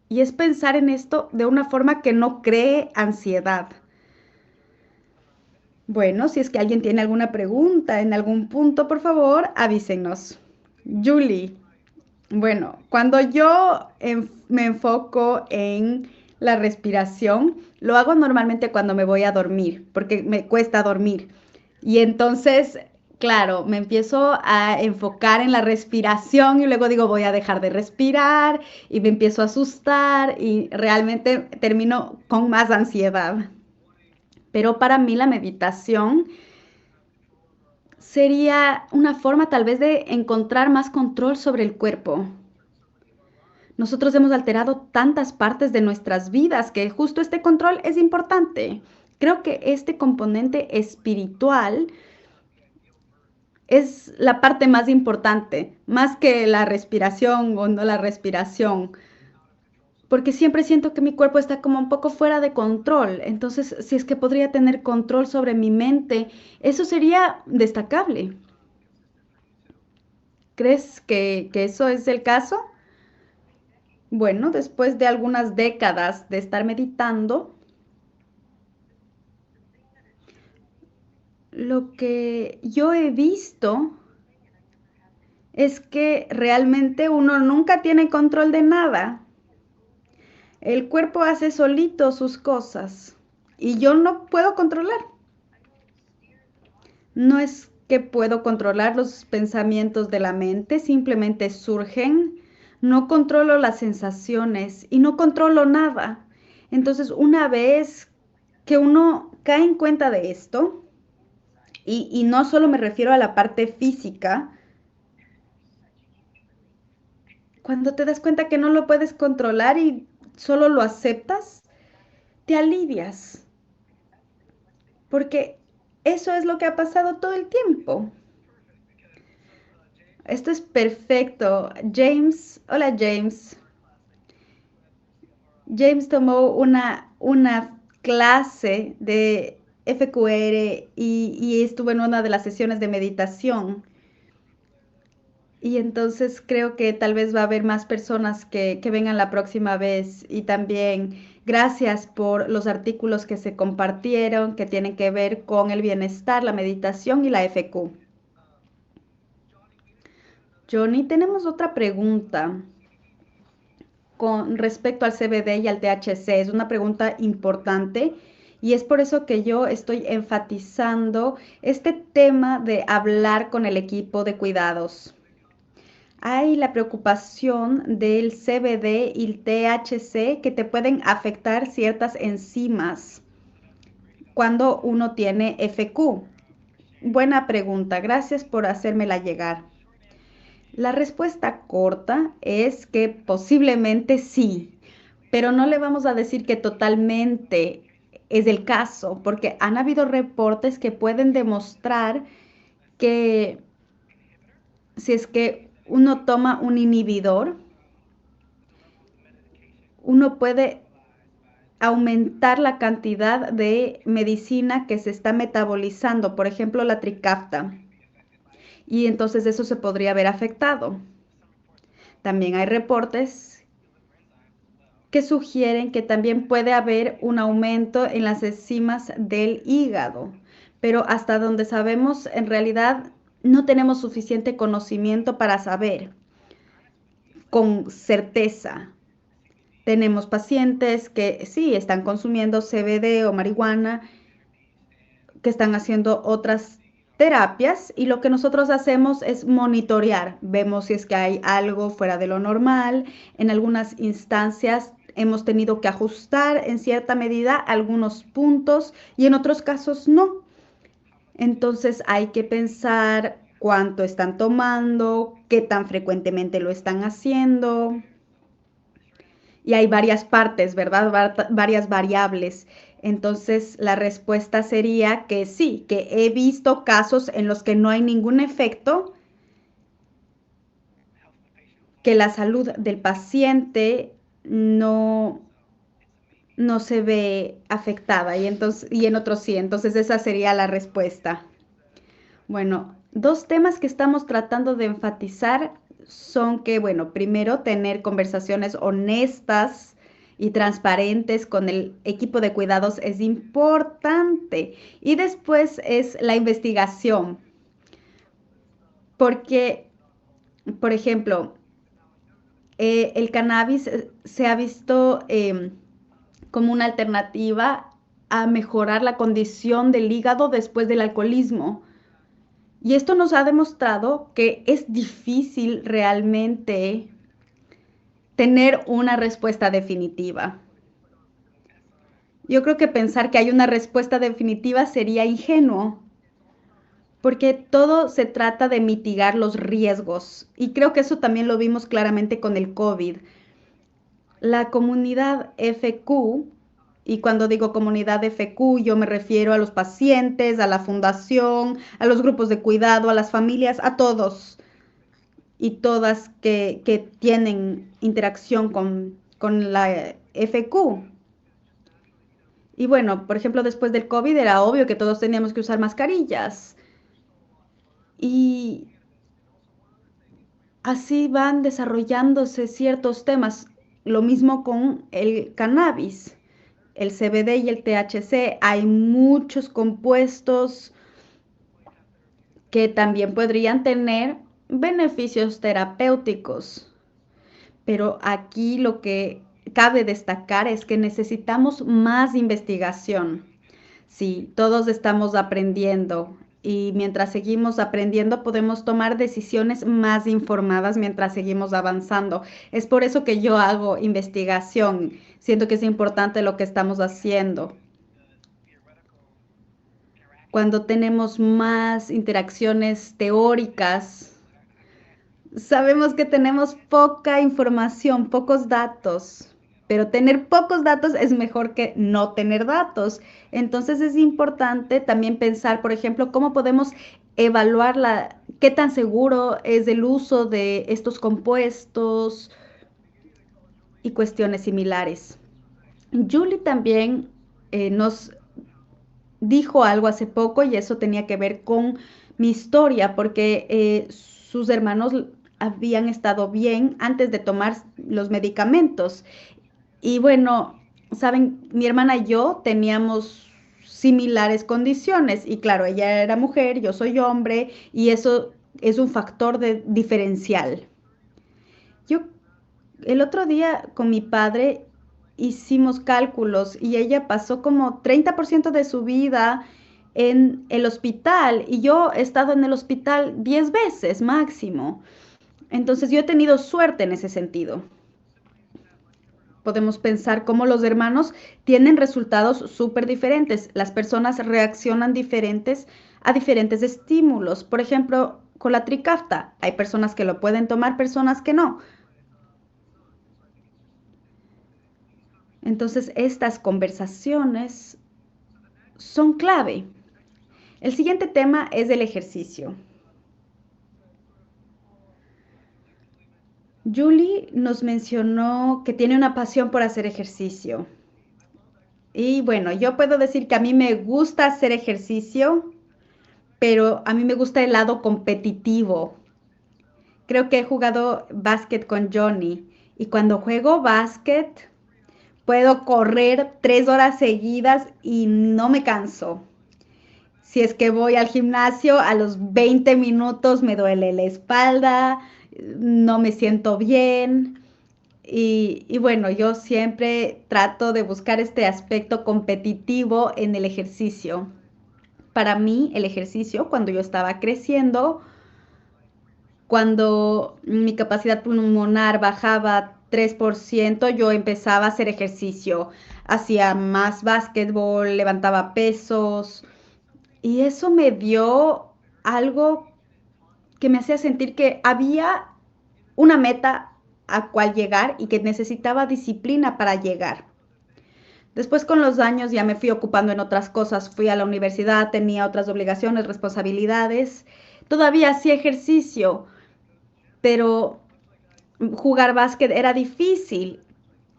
Y es pensar en esto de una forma que no cree ansiedad. Bueno, si es que alguien tiene alguna pregunta en algún punto, por favor, avísenos. Julie, bueno, cuando yo me enfoco en la respiración. Lo hago normalmente cuando me voy a dormir, porque me cuesta dormir. Y entonces, claro, me empiezo a enfocar en la respiración y luego digo, voy a dejar de respirar y me empiezo a asustar y realmente termino con más ansiedad. Pero para mí la meditación sería una forma tal vez de encontrar más control sobre el cuerpo. Nosotros hemos alterado tantas partes de nuestras vidas que justo este control es importante. Creo que este componente espiritual es la parte más importante, más que la respiración o no la respiración, porque siempre siento que mi cuerpo está como un poco fuera de control. Entonces, si es que podría tener control sobre mi mente, eso sería destacable. ¿Crees que eso es el caso? Bueno, después de algunas décadas de estar meditando, lo que yo he visto es que realmente uno nunca tiene control de nada. El cuerpo hace solito sus cosas y yo no puedo controlar. No es que puedo controlar los pensamientos de la mente, simplemente surgen. No controlo las sensaciones y no controlo nada. Entonces, una vez que uno cae en cuenta de esto, y no solo me refiero a la parte física, cuando te das cuenta que no lo puedes controlar y solo lo aceptas, te alivias, porque eso es lo que ha pasado todo el tiempo. Esto es perfecto. James, hola James. James tomó una clase de FQR y estuvo en una de las sesiones de meditación. Y entonces creo que tal vez va a haber más personas que vengan la próxima vez. Y también gracias por los artículos que se compartieron que tienen que ver con el bienestar, la meditación y la FQ. Johnny, tenemos otra pregunta con respecto al CBD y al THC. Es una pregunta importante y es por eso que yo estoy enfatizando este tema de hablar con el equipo de cuidados. Hay la preocupación del CBD y el THC que te pueden afectar ciertas enzimas cuando uno tiene FQ. Buena pregunta, gracias por hacérmela llegar. La respuesta corta es que posiblemente sí, pero no le vamos a decir que totalmente es el caso, porque han habido reportes que pueden demostrar que si es que uno toma un inhibidor, uno puede aumentar la cantidad de medicina que se está metabolizando, por ejemplo, la Trikafta, y entonces eso se podría ver afectado. También hay reportes que sugieren que también puede haber un aumento en las enzimas del hígado, pero hasta donde sabemos, en realidad no tenemos suficiente conocimiento para saber con certeza. Tenemos pacientes que sí están consumiendo CBD o marihuana, que están haciendo otras terapias y lo que nosotros hacemos es monitorear. Vemos si es que hay algo fuera de lo normal. En algunas instancias hemos tenido que ajustar en cierta medida algunos puntos y en otros casos no. Entonces hay que pensar cuánto están tomando, qué tan frecuentemente lo están haciendo. Y hay varias partes, ¿verdad? Varias variables. Entonces, la respuesta sería que sí, que he visto casos en los que no hay ningún efecto, que la salud del paciente no se ve afectada y en otros sí. Entonces, esa sería la respuesta. Bueno, dos temas que estamos tratando de enfatizar son que, bueno, primero tener conversaciones honestas y transparentes con el equipo de cuidados es importante. Y después es la investigación, porque, por ejemplo, el cannabis se ha visto como una alternativa a mejorar la condición del hígado después del alcoholismo. Y esto nos ha demostrado que es difícil realmente tener una respuesta definitiva. Yo creo que pensar que hay una respuesta definitiva sería ingenuo, porque todo se trata de mitigar los riesgos. Y creo que eso también lo vimos claramente con el COVID. La comunidad FQ, y cuando digo comunidad FQ, yo me refiero a los pacientes, a la fundación, a los grupos de cuidado, a las familias, a todos y todas que tienen interacción con la FQ. Y bueno, por ejemplo, después del COVID era obvio que todos teníamos que usar mascarillas. Y así van desarrollándose ciertos temas. Lo mismo con el cannabis, el CBD y el THC. Hay muchos compuestos que también podrían tener beneficios terapéuticos. Pero aquí lo que cabe destacar es que necesitamos más investigación. Sí, todos estamos aprendiendo y mientras seguimos aprendiendo podemos tomar decisiones más informadas mientras seguimos avanzando. Es por eso que yo hago investigación. Siento que es importante lo que estamos haciendo. Cuando tenemos más interacciones teóricas, sabemos que tenemos poca información, pocos datos, pero tener pocos datos es mejor que no tener datos. Entonces es importante también pensar, por ejemplo, cómo podemos evaluar qué tan seguro es el uso de estos compuestos y cuestiones similares. Julie también nos dijo algo hace poco y eso tenía que ver con mi historia, porque sus hermanos habían estado bien antes de tomar los medicamentos. Y bueno, saben, mi hermana y yo teníamos similares condiciones y claro, ella era mujer, yo soy hombre y eso es un factor diferencial. Yo el otro día con mi padre hicimos cálculos y ella pasó como 30% de su vida en el hospital y yo he estado en el hospital 10 veces máximo. Entonces yo he tenido suerte en ese sentido. Podemos pensar cómo los hermanos tienen resultados súper diferentes. Las personas reaccionan diferentes a diferentes estímulos. Por ejemplo, con la trikafta, hay personas que lo pueden tomar, personas que no. Entonces, estas conversaciones son clave. El siguiente tema es el ejercicio. Julie nos mencionó que tiene una pasión por hacer ejercicio. Y bueno, yo puedo decir que a mí me gusta hacer ejercicio, pero a mí me gusta el lado competitivo. Creo que he jugado básquet con Johnny y cuando juego básquet puedo correr 3 horas seguidas y no me canso. Si es que voy al gimnasio, a los 20 minutos me duele la espalda, no me siento bien. Y bueno, yo siempre trato de buscar este aspecto competitivo en el ejercicio. Para mí, el ejercicio, cuando yo estaba creciendo, cuando mi capacidad pulmonar bajaba 3%, yo empezaba a hacer ejercicio. Hacía más básquetbol, levantaba pesos, y eso me dio algo que me hacía sentir que había una meta a cual llegar y que necesitaba disciplina para llegar. Después con los años ya me fui ocupando en otras cosas, fui a la universidad, tenía otras obligaciones, responsabilidades, todavía hacía ejercicio, pero jugar básquet era difícil.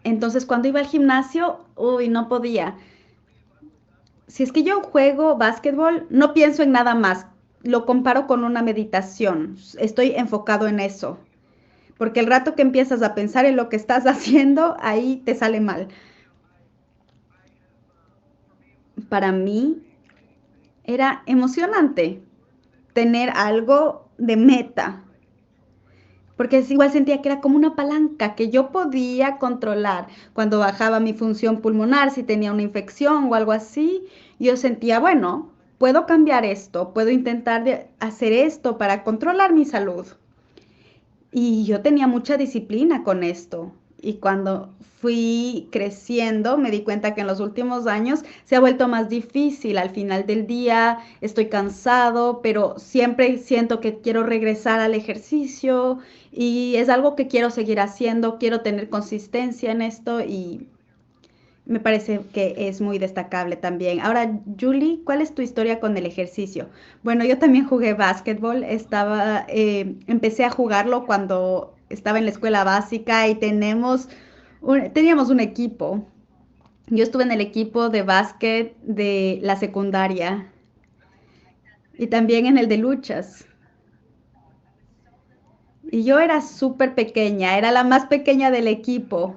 Entonces cuando iba al gimnasio, uy, no podía. Si es que yo juego básquetbol, no pienso en nada más. Lo comparo con una meditación. Estoy enfocado en eso. Porque el rato que empiezas a pensar en lo que estás haciendo, ahí te sale mal. Para mí era emocionante tener algo de meta. porque igual sentía que era como una palanca que yo podía controlar. Cuando bajaba mi función pulmonar, si tenía una infección o algo así, yo sentía, bueno, puedo cambiar esto, puedo intentar hacer esto para controlar mi salud. Y yo tenía mucha disciplina con esto. Y cuando fui creciendo, me di cuenta que en los últimos años se ha vuelto más difícil. Al final del día estoy cansado, pero siempre siento que quiero regresar al ejercicio y es algo que quiero seguir haciendo, quiero tener consistencia en esto y me parece que es muy destacable también. Ahora, Julie, ¿cuál es tu historia con el ejercicio? Bueno, yo también jugué básquetbol, empecé a jugarlo cuando estaba en la escuela básica y teníamos un equipo. Yo estuve en el equipo de básquet de la secundaria y también en el de luchas. Y yo era súper pequeña, era la más pequeña del equipo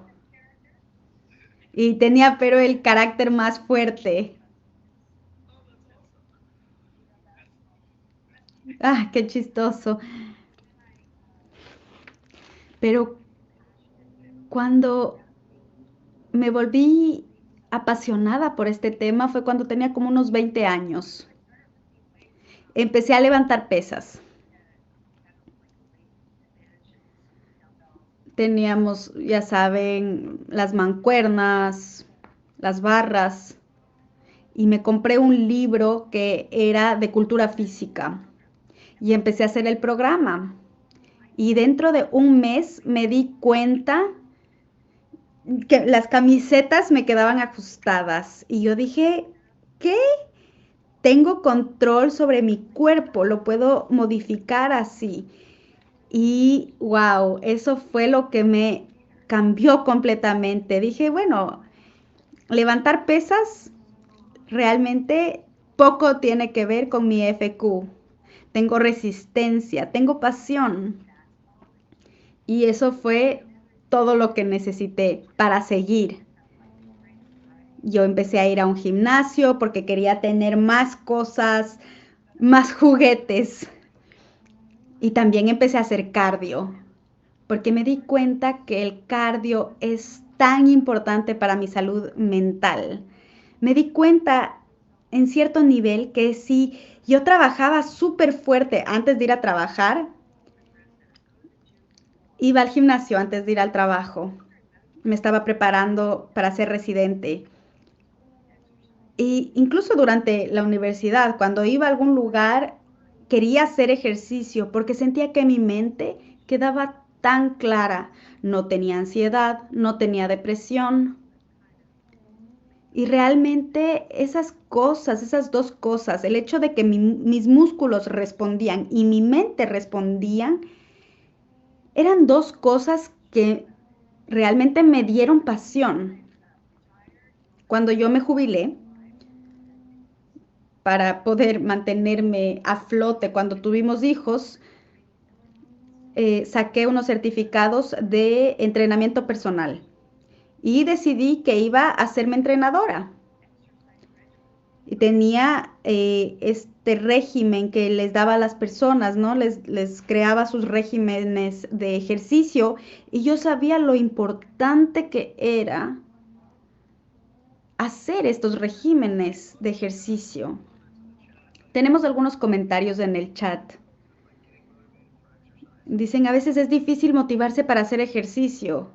y tenía pero el carácter más fuerte. Ah, qué chistoso. Pero cuando me volví apasionada por este tema fue cuando tenía como unos 20 años. Empecé a levantar pesas. Teníamos, ya saben, las mancuernas, las barras, y me compré un libro que era de cultura física y empecé a hacer el programa. Y dentro de un mes me di cuenta que las camisetas me quedaban ajustadas y yo dije, ¿qué? Tengo control sobre mi cuerpo, lo puedo modificar así. Y wow, eso fue lo que me cambió completamente. Dije, bueno, levantar pesas realmente poco tiene que ver con mi FQ. Tengo resistencia, tengo pasión. Y eso fue todo lo que necesité para seguir. Yo empecé a ir a un gimnasio porque quería tener más cosas, más juguetes. Y también empecé a hacer cardio, porque me di cuenta que el cardio es tan importante para mi salud mental. Me di cuenta en cierto nivel que si yo trabajaba súper fuerte antes de ir a trabajar, iba al gimnasio antes de ir al trabajo, me estaba preparando para ser residente. Y incluso durante la universidad, cuando iba a algún lugar, quería hacer ejercicio porque sentía que mi mente quedaba tan clara. No tenía ansiedad, no tenía depresión. Y realmente esas cosas, esas dos cosas, el hecho de que mis músculos respondían y mi mente respondían, eran dos cosas que realmente me dieron pasión. Cuando yo me jubilé, para poder mantenerme a flote cuando tuvimos hijos, saqué unos certificados de entrenamiento personal y decidí que iba a hacerme entrenadora. Y tenía este régimen que les daba a las personas, ¿no? Les creaba sus regímenes de ejercicio y yo sabía lo importante que era hacer estos regímenes de ejercicio. Tenemos algunos comentarios en el chat. Dicen, a veces es difícil motivarse para hacer ejercicio.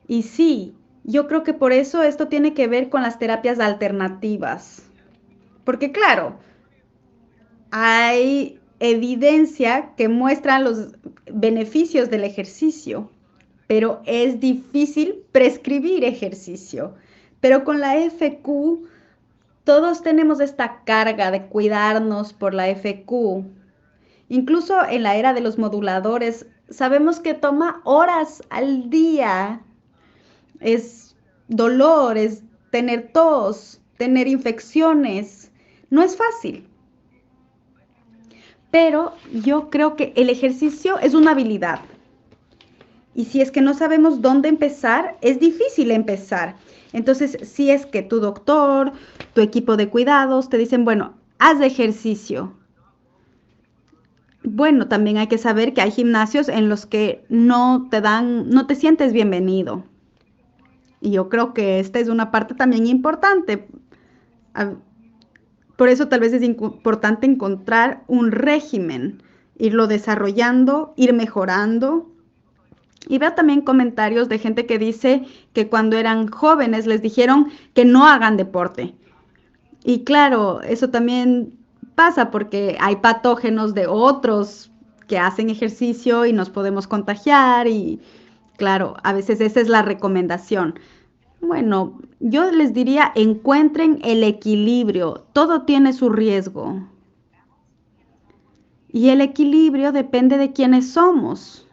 Y sí, yo creo que por eso esto tiene que ver con las terapias alternativas. Porque claro, hay evidencia que muestra los beneficios del ejercicio, pero es difícil prescribir ejercicio. Pero con la FQ, todos tenemos esta carga de cuidarnos por la FQ. Incluso en la era de los moduladores, sabemos que toma horas al día. Es dolor, es tener tos, tener infecciones. No es fácil. Pero yo creo que el ejercicio es una habilidad. Y si es que no sabemos dónde empezar, es difícil empezar. Entonces, si es que tu doctor, tu equipo de cuidados te dicen, bueno, haz ejercicio, Bueno, también hay que saber que hay gimnasios en los que no te sientes bienvenido. Y yo creo que esta es una parte también importante. A- Por eso tal vez es importante encontrar un régimen, irlo desarrollando, ir mejorando. Y veo también comentarios de gente que dice que cuando eran jóvenes les dijeron que no hagan deporte. Y claro, eso también pasa porque hay patógenos de otros que hacen ejercicio y nos podemos contagiar y claro, a veces esa es la recomendación. Bueno, yo les diría, encuentren el equilibrio. Todo tiene su riesgo. Y el equilibrio depende de quiénes somos,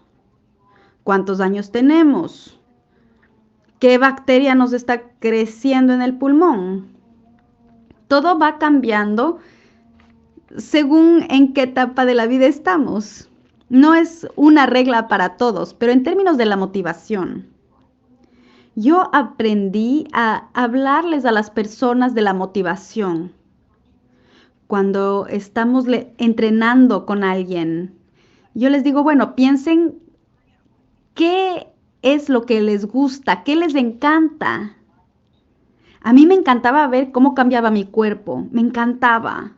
cuántos años tenemos, qué bacteria nos está creciendo en el pulmón. Todo va cambiando según en qué etapa de la vida estamos. No es una regla para todos, pero en términos de la motivación, yo aprendí a hablarles a las personas de la motivación cuando estamos entrenando con alguien. Yo les digo, bueno, piensen qué es lo que les gusta, qué les encanta. A mí me encantaba ver cómo cambiaba mi cuerpo, me encantaba.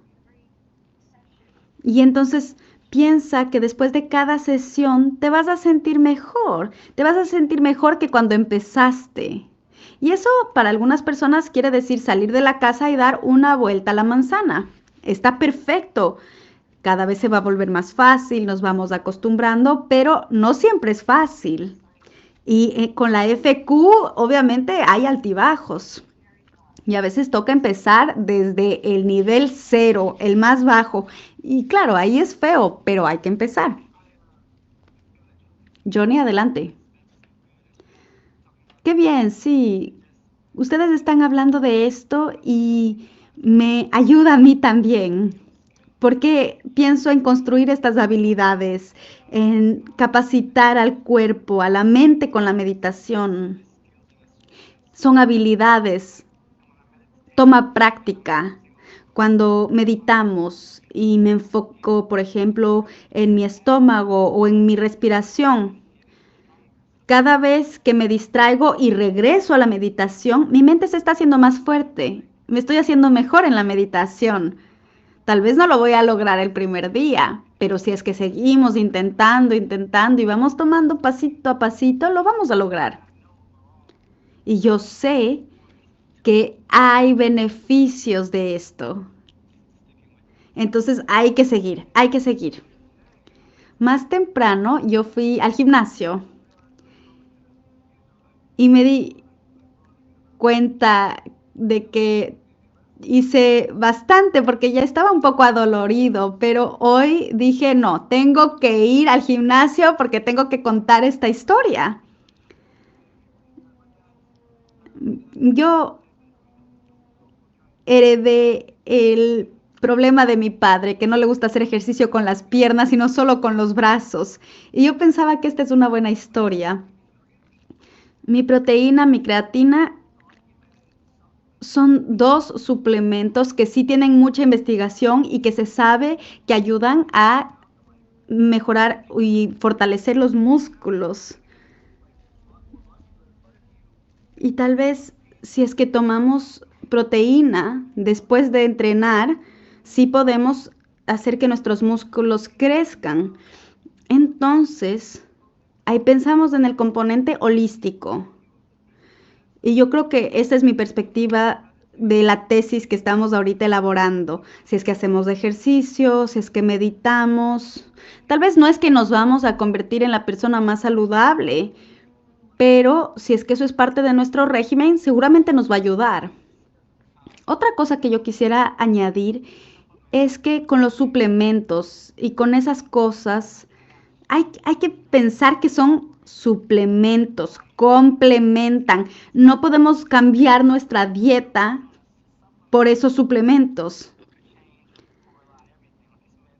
Y entonces piensa que después de cada sesión te vas a sentir mejor, te vas a sentir mejor que cuando empezaste. Y eso para algunas personas quiere decir salir de la casa y dar una vuelta a la manzana. Está perfecto. Cada vez se va a volver más fácil, nos vamos acostumbrando, pero no siempre es fácil. Y con la FQ obviamente hay altibajos. Y a veces toca empezar desde el nivel cero, el más bajo. Y claro, ahí es feo, pero hay que empezar. Johnny, adelante. Qué bien, sí. Ustedes están hablando de esto y me ayuda a mí también, porque pienso en construir estas habilidades, en capacitar al cuerpo, a la mente con la meditación. Son habilidades, toma práctica. Cuando meditamos y me enfoco, por ejemplo, en mi estómago o en mi respiración, cada vez que me distraigo y regreso a la meditación, mi mente se está haciendo más fuerte. Me estoy haciendo mejor en la meditación. Tal vez no lo voy a lograr el primer día, pero si es que seguimos intentando y vamos tomando pasito a pasito, lo vamos a lograr. Y yo sé que hay beneficios de esto. Entonces hay que seguir, hay que seguir. Más temprano yo fui al gimnasio y me di cuenta de que hice bastante porque ya estaba un poco adolorido, pero hoy dije, no, tengo que ir al gimnasio porque tengo que contar esta historia. Yo heredé el problema de mi padre, que no le gusta hacer ejercicio con las piernas, sino solo con los brazos. Y yo pensaba que esta es una buena historia. Mi proteína, mi creatina son dos suplementos que sí tienen mucha investigación y que se sabe que ayudan a mejorar y fortalecer los músculos. Y tal vez si es que tomamos proteína después de entrenar, sí podemos hacer que nuestros músculos crezcan. Entonces, ahí pensamos en el componente holístico. Y yo creo que esa es mi perspectiva de la tesis que estamos ahorita elaborando. Si es que hacemos ejercicio, si es que meditamos. Tal vez no es que nos vamos a convertir en la persona más saludable, pero si es que eso es parte de nuestro régimen, seguramente nos va a ayudar. Otra cosa que yo quisiera añadir es que con los suplementos y con esas cosas hay que pensar que son suplementos, complementan. No podemos cambiar nuestra dieta por esos suplementos.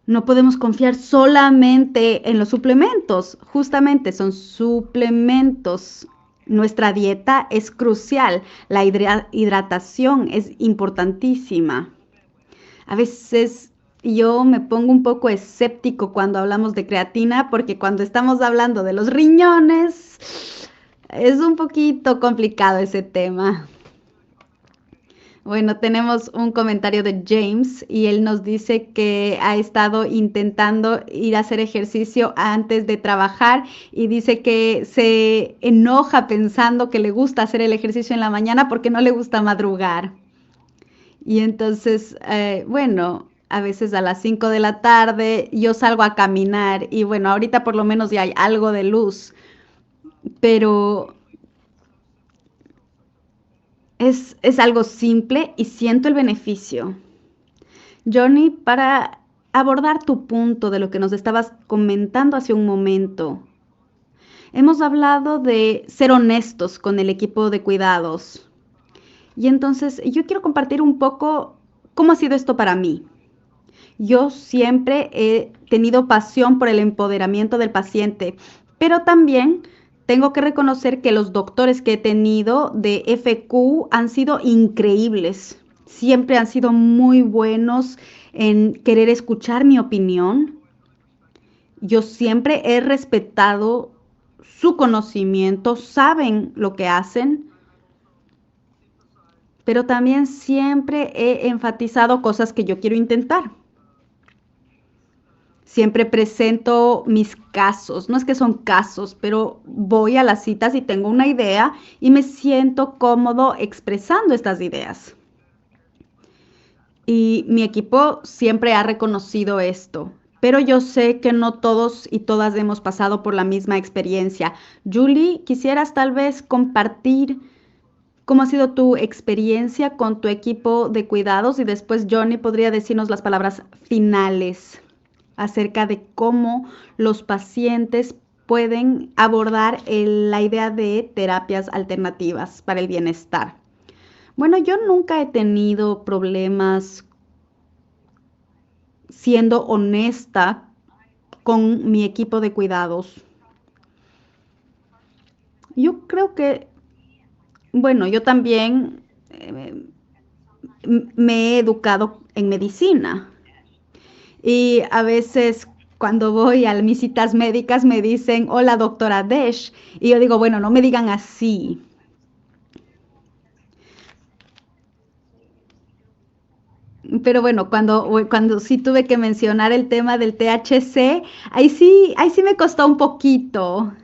No podemos confiar solamente en los suplementos. Justamente son suplementos. Nuestra dieta es crucial. La hidratación es importantísima. A veces yo me pongo un poco escéptico cuando hablamos de creatina, porque cuando estamos hablando de los riñones, es un poquito complicado ese tema. Bueno, tenemos un comentario de James y él nos dice que ha estado intentando ir a hacer ejercicio antes de trabajar y dice que se enoja pensando que le gusta hacer el ejercicio en la mañana porque no le gusta madrugar. Y entonces, bueno, a veces a las 5 de la tarde yo salgo a caminar y bueno, ahorita por lo menos ya hay algo de luz, pero es algo simple y siento el beneficio. Johnny, para abordar tu punto de lo que nos estabas comentando hace un momento, hemos hablado de ser honestos con el equipo de cuidados. Y entonces yo quiero compartir un poco cómo ha sido esto para mí. Yo siempre he tenido pasión por el empoderamiento del paciente, pero también tengo que reconocer que los doctores que he tenido de FQ han sido increíbles. Siempre han sido muy buenos en querer escuchar mi opinión. Yo siempre he respetado su conocimiento, saben lo que hacen, pero también siempre he enfatizado cosas que yo quiero intentar. Siempre presento mis casos, no es que son casos, pero voy a las citas y tengo una idea y me siento cómodo expresando estas ideas. Y mi equipo siempre ha reconocido esto, pero yo sé que no todos y todas hemos pasado por la misma experiencia. Julie, ¿quisieras tal vez compartir cómo ha sido tu experiencia con tu equipo de cuidados? Y después Johnny podría decirnos las palabras finales acerca de cómo los pacientes pueden abordar la idea de terapias alternativas para el bienestar. Bueno, yo nunca he tenido problemas siendo honesta con mi equipo de cuidados. Yo creo que, bueno, yo también me he educado en medicina y a veces cuando voy a mis citas médicas me dicen, hola doctora Desh, y yo digo, bueno, no me digan así. Pero bueno, cuando sí tuve que mencionar el tema del THC, ahí sí me costó un poquito.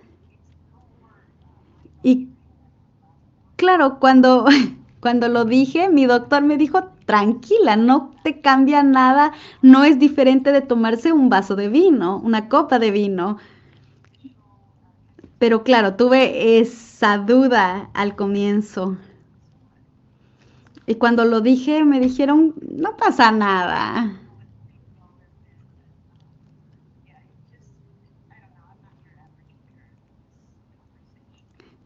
Y claro, cuando lo dije, mi doctor me dijo, tranquila, no te cambia nada, no es diferente de tomarse un vaso de vino, una copa de vino. Pero claro, tuve esa duda al comienzo. Y cuando lo dije, me dijeron, no pasa nada.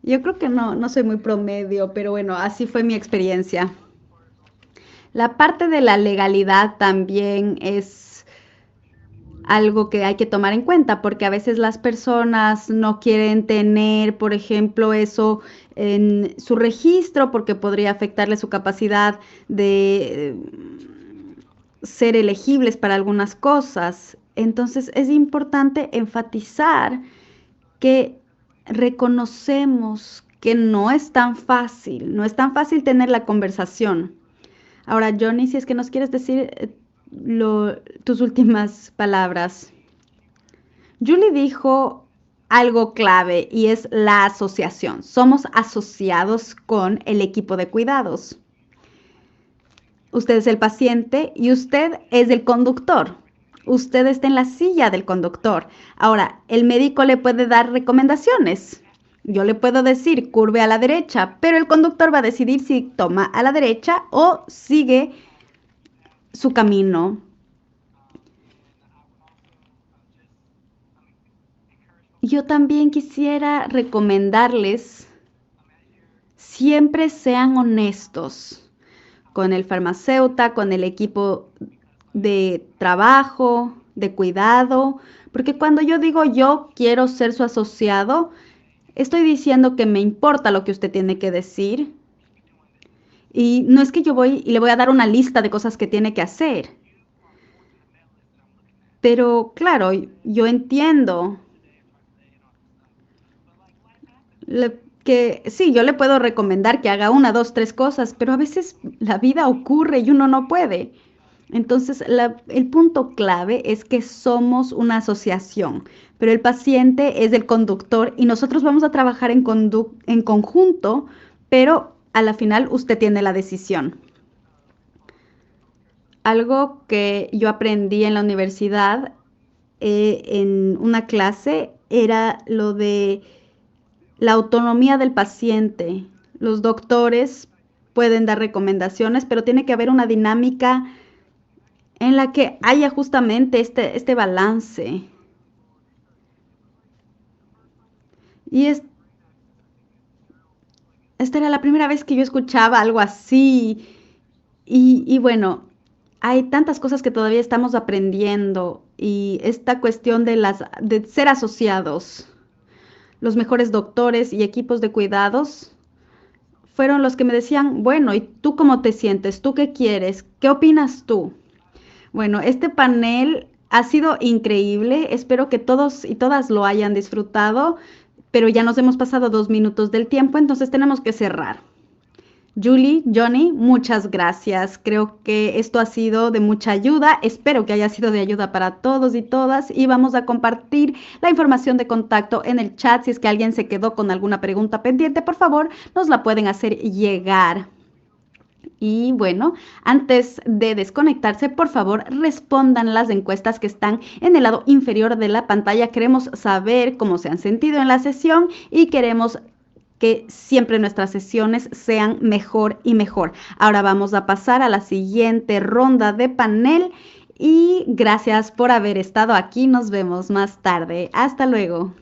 Yo creo que no soy muy promedio, pero bueno, así fue mi experiencia. La parte de la legalidad también es algo que hay que tomar en cuenta, porque a veces las personas no quieren tener, por ejemplo, eso en su registro, porque podría afectarle su capacidad de ser elegibles para algunas cosas. Entonces es importante enfatizar que reconocemos que no es tan fácil, no es tan fácil tener la conversación. Ahora, Johnny, si es que nos quieres decir tus últimas palabras. Julie dijo algo clave y es la asociación. Somos asociados con el equipo de cuidados. Usted es el paciente y usted es el conductor. Usted está en la silla del conductor. Ahora, el médico le puede dar recomendaciones. Yo le puedo decir curve a la derecha, pero el conductor va a decidir si toma a la derecha o sigue su camino. Yo también quisiera recomendarles, siempre sean honestos con el farmacéutico, con el equipo de trabajo, de cuidado, porque cuando yo digo yo quiero ser su asociado, estoy diciendo que me importa lo que usted tiene que decir y no es que yo voy y le voy a dar una lista de cosas que tiene que hacer. Pero claro, yo entiendo que sí, yo le puedo recomendar que haga una, dos, tres cosas, pero a veces la vida ocurre y uno no puede. Entonces, el punto clave es que somos una asociación, pero el paciente es el conductor y nosotros vamos a trabajar en conjunto, pero a la final usted tiene la decisión. Algo que yo aprendí en la universidad, en una clase, era lo de la autonomía del paciente. Los doctores pueden dar recomendaciones, pero tiene que haber una dinámica en la que haya justamente este balance. Y esta era la primera vez que yo escuchaba algo así. Y bueno, hay tantas cosas que todavía estamos aprendiendo y esta cuestión de ser asociados, los mejores doctores y equipos de cuidados fueron los que me decían, bueno, ¿y tú cómo te sientes? ¿Tú qué quieres? ¿Qué opinas tú? Bueno, este panel ha sido increíble. Espero que todos y todas lo hayan disfrutado, pero ya nos hemos pasado 2 minutos del tiempo, entonces tenemos que cerrar. Julie, Johnny, muchas gracias. Creo que esto ha sido de mucha ayuda. Espero que haya sido de ayuda para todos y todas. Y vamos a compartir la información de contacto en el chat. Si es que alguien se quedó con alguna pregunta pendiente, por favor, nos la pueden hacer llegar. Y bueno, antes de desconectarse, por favor, respondan las encuestas que están en el lado inferior de la pantalla. Queremos saber cómo se han sentido en la sesión y queremos que siempre nuestras sesiones sean mejor y mejor. Ahora vamos a pasar a la siguiente ronda de panel y gracias por haber estado aquí. Nos vemos más tarde. Hasta luego.